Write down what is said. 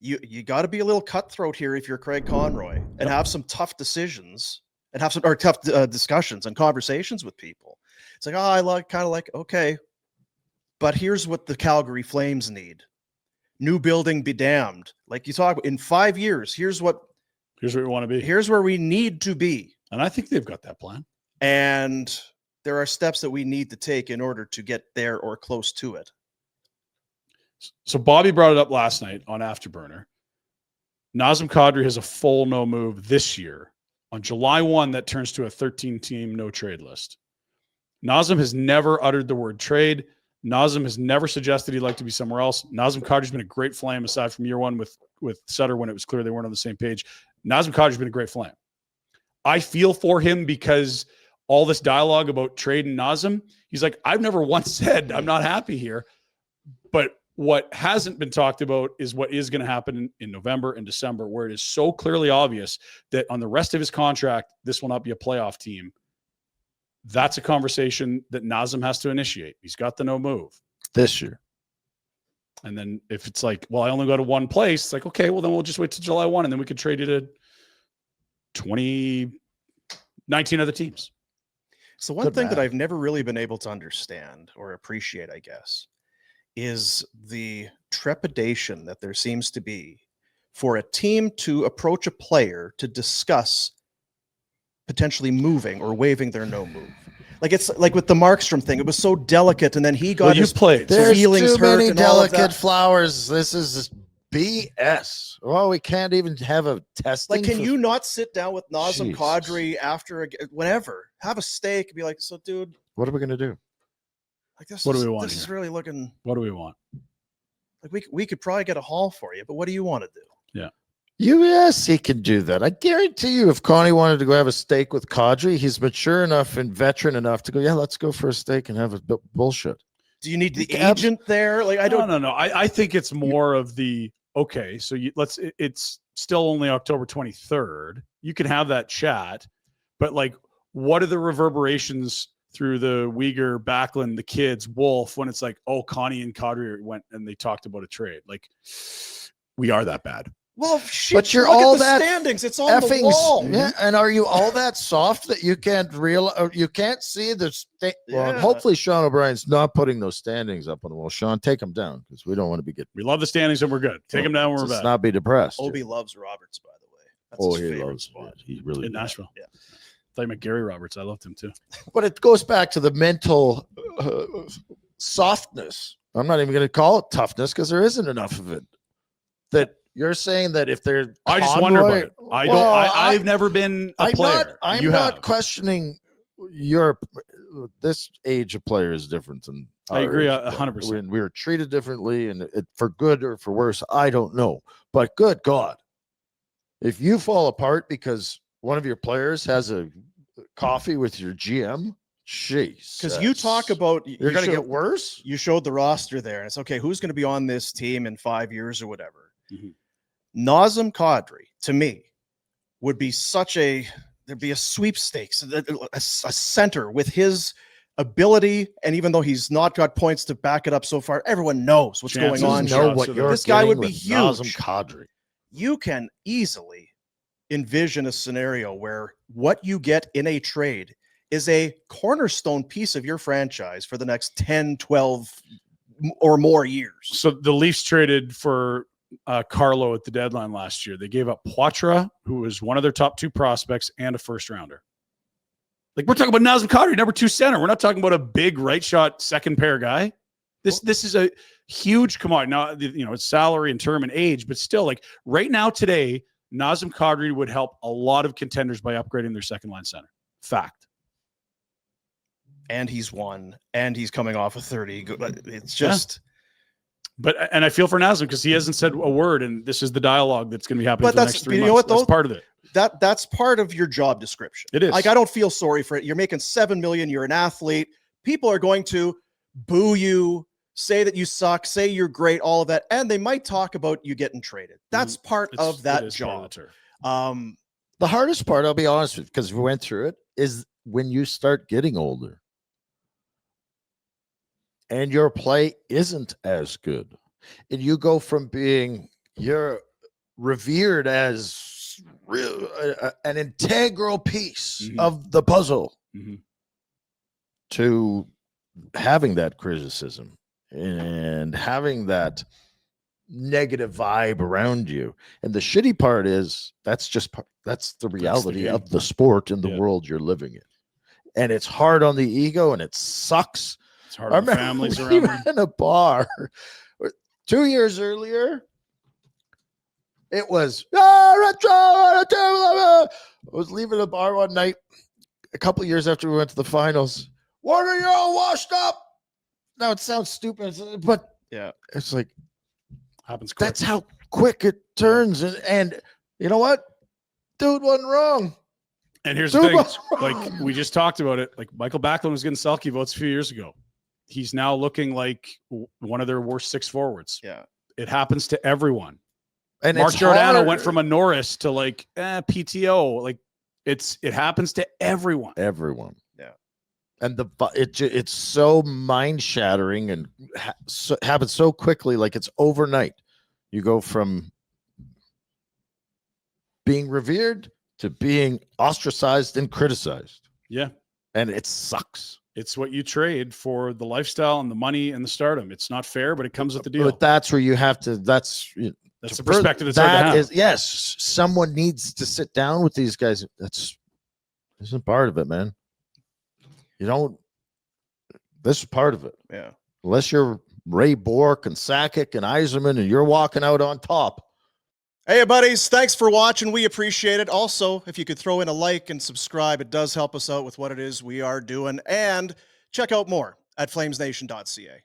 you got to be a little cutthroat here if you're Craig Conroy and have some tough decisions and have some tough discussions and conversations with people. It's like, okay, but here's what the Calgary Flames need. New building be damned. Like you talk in 5 years, here's where we want to be. Here's where we need to be. And I think they've got that plan. And there are steps that we need to take in order to get there or close to it. So Bobby brought it up last night on Afterburner. Nazem Kadri has a full no move this year. On July 1, that turns to a 13-team no trade list. Nazem has never uttered the word trade. Nazem has never suggested he'd like to be somewhere else. Nazem Kadri's been a great Flame aside from year one with Sutter when it was clear they weren't on the same page. Nazem Kadri's been a great Flame. I feel for him because all this dialogue about trading Nazem, he's like, I've never once said I'm not happy here. But what hasn't been talked about is what is going to happen in November and December, where it is so clearly obvious that on the rest of his contract, this will not be a playoff team. That's a conversation that Nazem has to initiate. He's got the no move this year. And then if it's like, well, I only go to one place, it's like, okay, well, then we'll just wait till July 1 and then we could trade it to 19 other teams. So one thing that I've never really been able to understand or appreciate, I guess, is the trepidation that there seems to be for a team to approach a player to discuss potentially moving or waiving their no move. Like it's like with the Markstrom thing, it was so delicate, and then he got his feelings too hurt. Many and delicate all flowers. This is BS. Well, we can't even have a testing. Like, can you not sit down with Nazem Kadri after whenever, have a steak, and be like, "So, dude, what are we gonna do? Like this? What do we want? This is really looking. What do we want? Like we could probably get a haul for you, but what do you want to do?" Yeah. Yes, he can do that. I guarantee you, if Connie wanted to go have a steak with Kadri, he's mature enough and veteran enough to go, yeah, let's go for a steak and have a bullshit. Do you need the agent there? Like, I don't No. I think it's more of the, okay, so it's still only October 23rd. You can have that chat, but like, what are the reverberations through the Uyghur, Backlund, the kids, Wolf, when it's like, oh, Connie and Kadri went and they talked about a trade. Like, we are that bad. Well, shit, but you're look all at the that standings. It's on the wall. Yeah, and are you all that soft that you can't you can't see the Well, hopefully Sean O'Brien's not putting those standings up on the wall. Sean, take them down because we don't want to be getting. We love the standings and we're good. Take them down when we're Let's back. not be depressed. Obi loves Roberts, by the way. That's his he favorite loves spot. He really in does. Nashville. Yeah. I thought you meant Gary Roberts. I loved him too. But it goes back to the mental softness. I'm not even going to call it toughness because there isn't enough of it. That you're saying that if they're I just wonder about it. I've never been a player. I'm not questioning your this age of player is different than I agree 100%. We are treated differently, and for good or for worse, I don't know. But good God, if you fall apart because one of your players has a coffee with your GM, jeez. Because you talk about you're going to get worse. You showed the roster there, and it's okay. Who's going to be on this team in 5 years or whatever? Mm-hmm. Nazem Kadri, to me, would be there'd be a sweepstakes, a center with his ability, and even though he's not got points to back it up so far, everyone knows what's going on. This guy would be huge. Nazem Kadri. You can easily envision a scenario where what you get in a trade is a cornerstone piece of your franchise for the next 10, 12 or more years. So the Leafs traded for Carlo at the deadline last year. They gave up Poitras, who was one of their top 2 prospects, and a first rounder. Like, we're talking about Nazem Kadri, number 2 center. We're not talking about a big right shot second pair guy. This is a huge commodity. Now, it's salary and term and age, but still, like right now today, Nazem Kadri would help a lot of contenders by upgrading their second line center. Fact. And he's won, and he's coming off of 30. It's just. Yeah. And I feel for Nazem because he hasn't said a word, and this is the dialogue that's going to be happening for the next 3 months. That's part of it. That's part of your job description. It is. Like, I don't feel sorry for it. You're making $7 million. You're an athlete. People are going to boo you, say that you suck, say you're great, all of that, and they might talk about you getting traded. That's part of that job. The hardest part, I'll be honest with you, because we went through it, is when you start getting older and your play isn't as good, and you go from being you're revered as an integral piece Mhm. of the puzzle, Mhm. to having that criticism and having that negative vibe around you. And the shitty part is that's the reality game. of the sport and the Yeah. world you're living in. And it's hard on the ego and it sucks. It's hard on the families we around were them. in a bar 2 years earlier. It was I was leaving the bar one night a couple of years after we went to the finals. What are you all washed up? Now it sounds stupid, but Yeah. it's like Happens quick. that's how quick it turns. And you know what? Dude wasn't wrong. And here's the Dude thing, wasn't like wrong. we just talked about it. Like Michael Backlund was getting Selke votes a few years ago. He's now looking like one of their worst 6 forwards. Yeah. It happens to everyone. And Mark it's Giordano hard. went from a Norris to like PTO. Like it happens to everyone. Everyone. Yeah. And it's so mind shattering and happens so quickly. Like it's overnight. You go from being revered to being ostracized and criticized. Yeah. And it sucks. It's what you trade for the lifestyle and the money and the stardom. It's not fair, but it comes with the deal. But that's where you have to, that's the perspective it's hard to have. Yes, someone needs to sit down with these guys. This isn't part of it, man. This is part of it. Yeah. Unless you're Ray Bork and Sakic and Yzerman and you're walking out on top. Hey, buddies, thanks for watching. We appreciate it. Also, if you could throw in a like and subscribe, it does help us out with what it is we are doing. And check out more at flamesnation.ca.